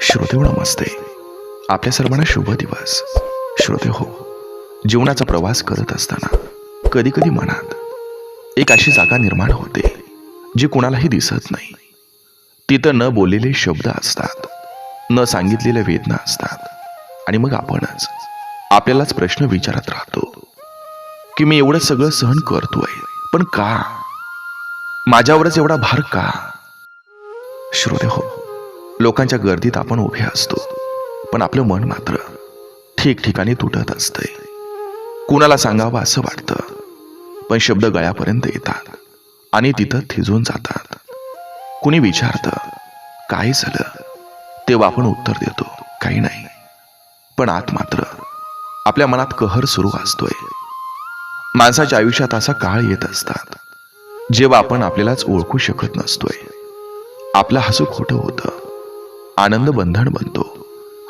श्रोते नमस्ते. आपल्या सर्वांना शुभ दिवस. श्रोते हो, जीवनाचा प्रवास करत असताना कधी कधी मनात एक अशी जागा निर्माण होते जी कुणालाही दिसत नाही. तिथं न बोललेले शब्द असतात, न सांगितलेल्या वेदना असतात. आणि मग आपणच आपल्यालाच प्रश्न विचारत राहतो की मी एवढं सगळं सहन करतोय, पण का? माझ्यावरच एवढा भार का? श्रोते हो, लोकांच्या गर्दीत आपण उभे असतो, पण आपलं मन मात्र ठिकठिकाणी तुटत असतंय. कुणाला सांगावं असं वाटतं, पण शब्द गळ्यापर्यंत येतात आणि तिथं थिजून जातात. कुणी विचारतं काय झालं, तेव्हा आपण उत्तर देतो काही नाही, पण आत मात्र आपल्या मनात कहर सुरू असतोय. माणसाच्या आयुष्यात असा काळ येत असतात जेव्हा आपण आपल्यालाच ओळखू शकत नसतोय. आपलं हसू खोटं होतं, आनंद बंधन बनतो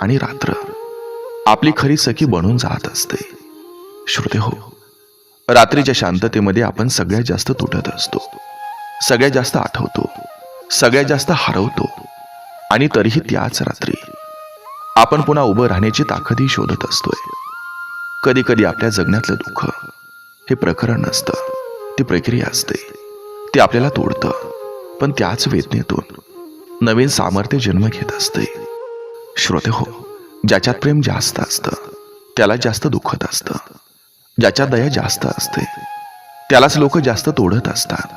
आणि रात्र आपली खरी सखी बनून जात असते. श्रोते हो, रात्रीच्या शांततेमध्ये आपण सगळ्यात जास्त तुटत असतो, सगळ्यात जास्त आठवतो, सगळ्यात जास्त हरवतो. आणि तरीही त्याच रात्री आपण पुन्हा उभं राहण्याची ताकदही शोधत असतोय. कधी कधी आपल्या जगण्यातलं दुःख हे प्रकरण नसतं, ती प्रक्रिया असते. ते आपल्याला तोडतं, पण त्याच वेदनेतून नवीन सामर्थ्य जन्म घेत असते. श्रोते हो, ज्याच्यात प्रेम जास्त असतं त्याला जास्त दुखत असतं. ज्याच्यात दया जास्त असते त्यालाच लोक जास्त तोडत असतात.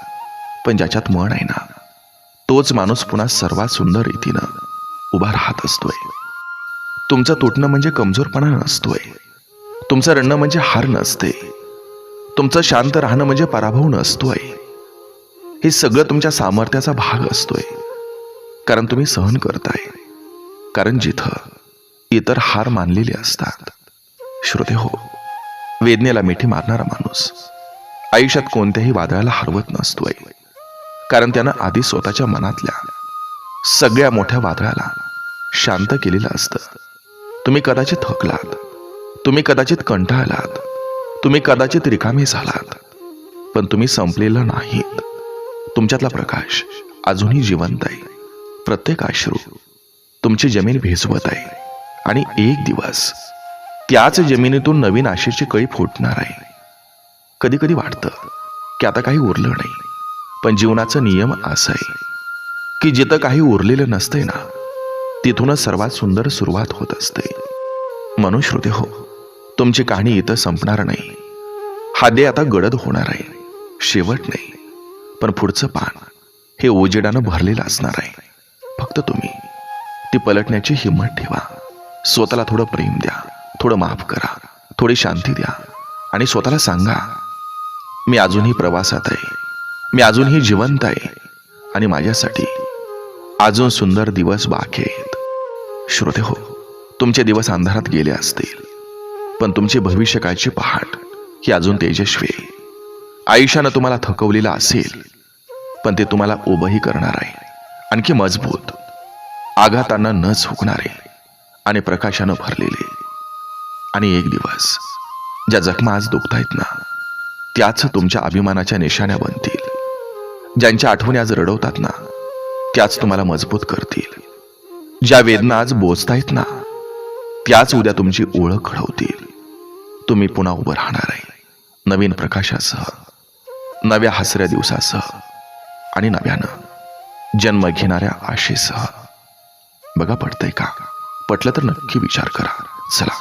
पण ज्याच्यात मन आहे ना, तोच माणूस पुन्हा सर्वात सुंदर रीतीनं उभा राहत असतोय. तुमचं तुटणं म्हणजे कमजोरपणा नसतोय, तुमचं रडणं म्हणजे हार नसते, तुमचं शांत राहणं म्हणजे पराभव नसतोय. हे सगळं तुमच्या सामर्थ्याचा भाग असतोय, कारण तुम्ही सहन करताय. कारण जिथं इतर हार मानलेले असतात. श्रोते हो, वेदनेला मिठी मारणारा माणूस आयुष्यात कोणत्याही वादळाला हरवत नसतोय, कारण त्यानं आधी स्वतःच्या मनातल्या सगळ्या मोठ्या वादळाला शांत केलेलं असतं. तुम्ही कदाचित थकलात, तुम्ही कदाचित कंटाळलात, तुम्ही कदाचित रिकामे झालात, पण तुम्ही संपलेलं नाहीत. तुमच्यातला प्रकाश अजूनही जिवंत आहे. प्रत्येक अश्रू तुमची जमीन भिजवत आहे, आणि एक दिवस त्याच जमिनीतून नवीन आशेची कळी फुटणार आहे. कधी कधी वाटतं की आता काही उरलं नाही, पण जीवनाचा नियम असा आहे की जिथं काही उरलेलं नसतंय ना, तिथूनच सर्वात सुंदर सुरुवात होत असते. म्हणून श्रोते हो, तुमची कहाणी इथं संपणार नाही. हा दे आता गडद होणार आहे, शेवट नाही. पण पुढचं पान हे ओजेडानं भरलेलं असणार आहे. फक्त तुम्ही ती पलटण्याची हिंमत ठेवा. स्वतःला थोडं प्रेम द्या, थोडं माफ करा, थोडी शांती द्या, आणि स्वतःला सांगा मी अजूनही प्रवासात आहे, मी अजूनही जिवंत आहे, आणि माझ्यासाठी अजून सुंदर दिवस बाकी आहेत. श्रोते हो, तुमचे दिवस अंधारात गेले असतील, पण तुमची भविष्यकाळची पहाट ही अजून तेजस्वी आहे. आयुष्यानं तुम्हाला थकवलेलं असेल, पण ते तुम्हाला उभंही करणार आहे, आणखी मजबूत, आघातांना न झुकणारे आणि प्रकाशानं भरलेले. आणि एक दिवस ज्या जखमा आज दुखतायत ना, त्याच तुमच्या अभिमानाच्या निशाण्या बनतील. ज्यांच्या आठवणी आज रडवतात ना, त्याच तुम्हाला मजबूत करतील. ज्या वेदना आज बोचतायत ना, त्याच उद्या तुमची ओळख घडवतील. तुम्ही पुन्हा उभं राहणार आहे, नवीन प्रकाशासह, नव्या हसऱ्या दिवसासह, आणि नव्यानं जन्म घेणाऱ्या आशेसह. बघा, पटतंय का? पटलं तर नक्की विचार करा. चला,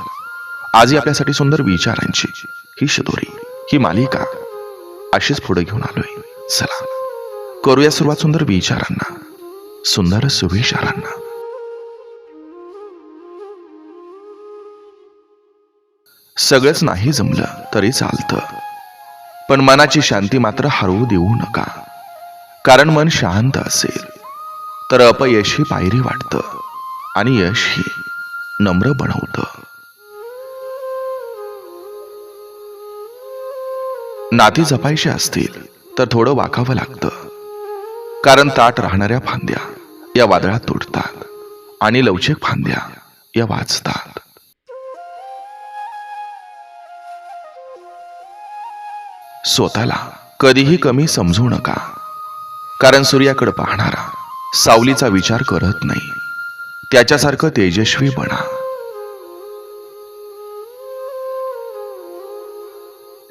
आजही आपल्यासाठी सुंदर विचारांची ही शिदोरी, ही मालिका अशीच पुढे घेऊन आलोय. चला, करूया सुरुवात सुंदर विचारांना, सुंदर सुविचारांना. सगळंच नाही जमलं तरी चालतं, पण मनाची शांती मात्र हरवू देऊ नका. कारण मन शांत असेल तर अपयश ही पायरी वाटतं, आणि यश ही नम्र बनवतं. नाती जपायची असतील तर थोडं वाकावं लागतं, कारण ताट राहणाऱ्या फांद्या या वादळात तुटतात, आणि लवचिक फांद्या या वाचतात. स्वतःला कधीही कमी समजू नका, कारण सूर्याकडे पाहणारा सावलीचा विचार करत नाही, त्याच्यासारखं तेजस्वी बना.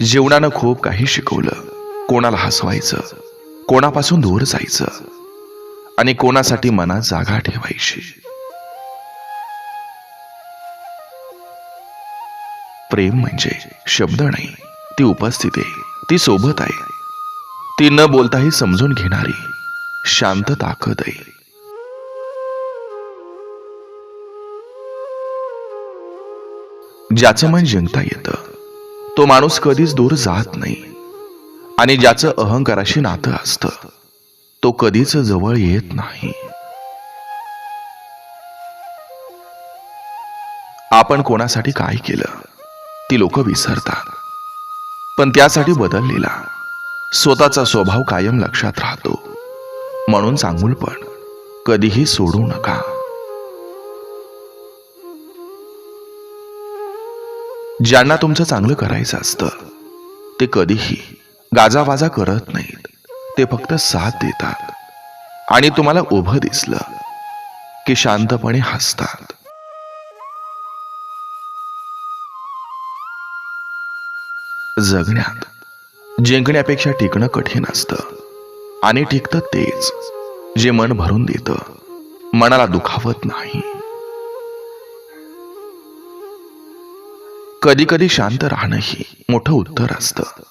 जीवनानं खूप काही शिकवलं. कोणाला हसवायचं, कोणापासून दूर जायचं आणि कोणासाठी मनात जागा ठेवायची. प्रेम म्हणजे शब्द नाही, ती उपस्थिती आहे, ती सोबत आहे, ती न बोलताही समजून घेणारी शांत ताकद आहे. ज्याचं मन जिंकता येतं तो माणूस कधीच दूर जात नाही, आणि ज्याचं अहंकाराशी नातं असतं तो कधीच जवळ येत नाही. आपण कोणासाठी काय केलं ती लोक विसरतात, पण त्यासाठी बदललेला स्वतःचा स्वभाव कायम लक्षात राहतो. म्हणून चांगुलपण कधीही सोडू नका. ज्यांना तुमचं चांगलं करायचं असतं ते कधीही गाजावाजा करत नाहीत. ते फक्त साथ देतात आणि तुम्हाला उभं दिसलं की शांतपणे हसतात. जगण्यात जिंकण्यापेक्षा टिकणं कठीण असतं, आणि टिकतं तेच जे मन भरून देतं, मनाला दुखावत नाही. कधी कधी शांत राहणंही मोठं उत्तर असतं,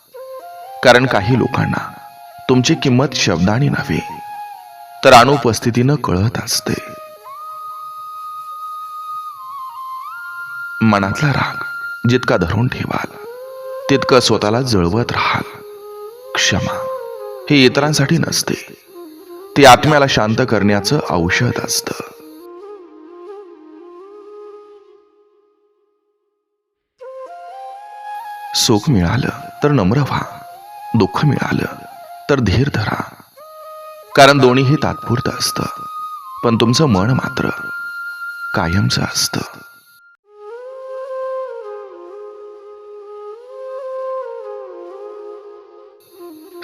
कारण काही लोकांना तुमची किंमत शब्दांनी नव्हे तर अनुपस्थितीनं कळत असते. मनातला राग जितका धरून ठेवाल तितकं स्वतःला जळवत राहाल. क्षमा हे इतरांसाठी नसते, ते आत्म्याला शांत करण्याचं औषध असतं. सुख मिळालं तर नम्र व्हा, दुःख मिळालं तर धीर धरा, कारण दोन्हीही तात्पुरतं असतं, पण तुमचं मन मात्र कायमचं असतं.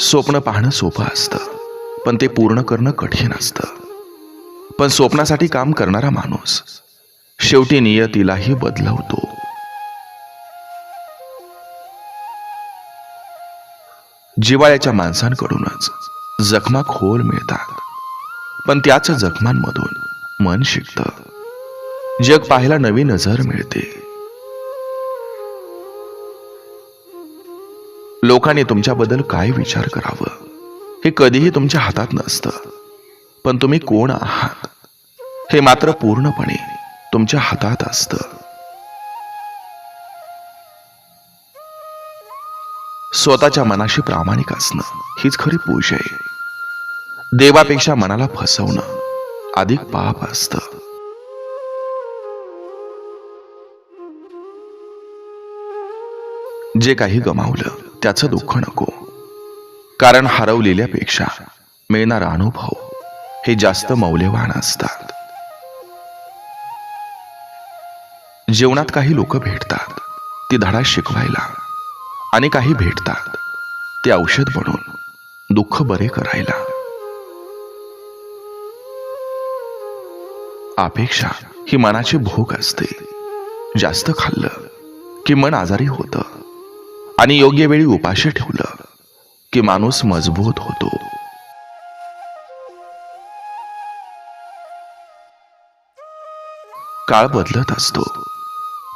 स्वप्न पाहणं सोपं असतं, पण ते पूर्ण करणं कठीण असतं. पण स्वप्नासाठी काम करणारा माणूस शेवटी नियतीलाही बदलवतो. जिवाळ्याच्या माणसांकडूनच जखमा खोल मिळतात, पण त्याच जखमांमधून मन शिकतं. जग पाहायला नवी नजर मिळते. लोकांनी तुमच्याबद्दल काय विचार करावं हे कधीही तुमच्या हातात नसतं, पण तुम्ही कोण आहात हे मात्र पूर्णपणे तुमच्या हातात असतं. स्वतःच्या मनाशी प्रामाणिक असणं हीच खरी पूजा आहे. देवापेक्षा मनाला फसवणं अधिक पाप असतं. जे काही गमावलं त्याचं दुःख नको, कारण हरवलेल्यापेक्षा मिळणारा अनुभव हे जास्त मौल्यवान असतात. जीवनात काही लोक भेटतात ती धडा शिकवायला, आणि काही भेटतात ते औषध बनून दुःख बरे करायला. अपेक्षा ही मनाची भूक असते. जास्त खाल्लं की मन आजारी होतं, आणि योग्य वेळी उपाशी ठेवलं की माणूस मजबूत होतो. काळ बदलत असतो,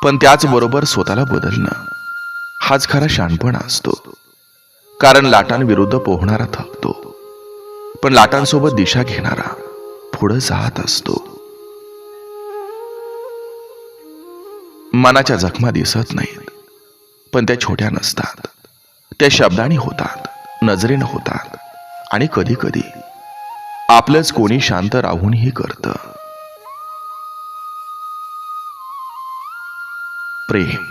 पण त्याचबरोबर स्वतःला बदलणं हाच खरा शहाणपणा असतो. कारण लाटांविरुद्ध पोहणारा थकतो, पण लाटांसोबत दिशा घेणारा पुढे जात असतो. मनाच्या जखमा दिसत नाहीत, पण त्या छोट्या नसतात. त्या शब्दांनी होतात, नजरेनं होतात, आणि कधी कधी आपलंच कोणी शांत राहूनही करतं. प्रेम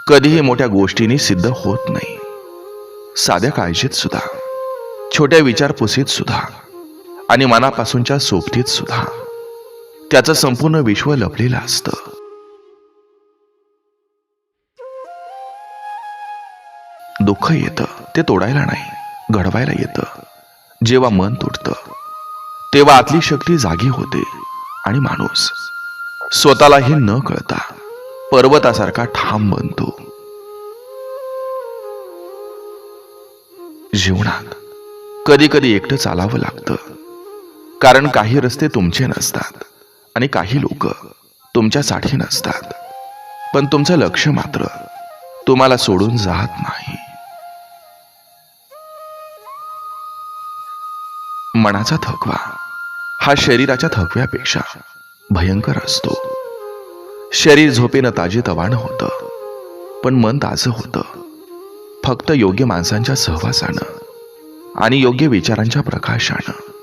कधीही मोठ्या गोष्टींनी सिद्ध होत नाही. साध्या काळजीत सुद्धा, छोट्या विचारपुसीत सुद्धा, आणि मनापासूनच्या सोबतीत सुद्धा त्याचं संपूर्ण विश्व लपलेलं असतं. दुःख येतं ते तोडायला नाही, घडवायला येतं. जेव्हा मन तुटतं तेव्हा आतली शक्ती जागी होते, आणि माणूस स्वतःलाही न कळता पर्वतासारखा ठाम बनतो. जीवनात कधी कधी एकटं चालावं लागतं, कारण काही रस्ते तुमचे नसतात आणि काही लोक तुमच्यासाठी नसतात, पण तुमचं लक्ष मात्र तुम्हाला सोडून जात नाही. मनाचा थकवा हा शरीराच्या थकव्यापेक्षा भयंकर असतो. शरीर झोपेनं ताजेतवानं होतं, पण मन ताजं होतं फक्त योग्य माणसांच्या सहवासानं आणि योग्य विचारांच्या प्रकाशानं.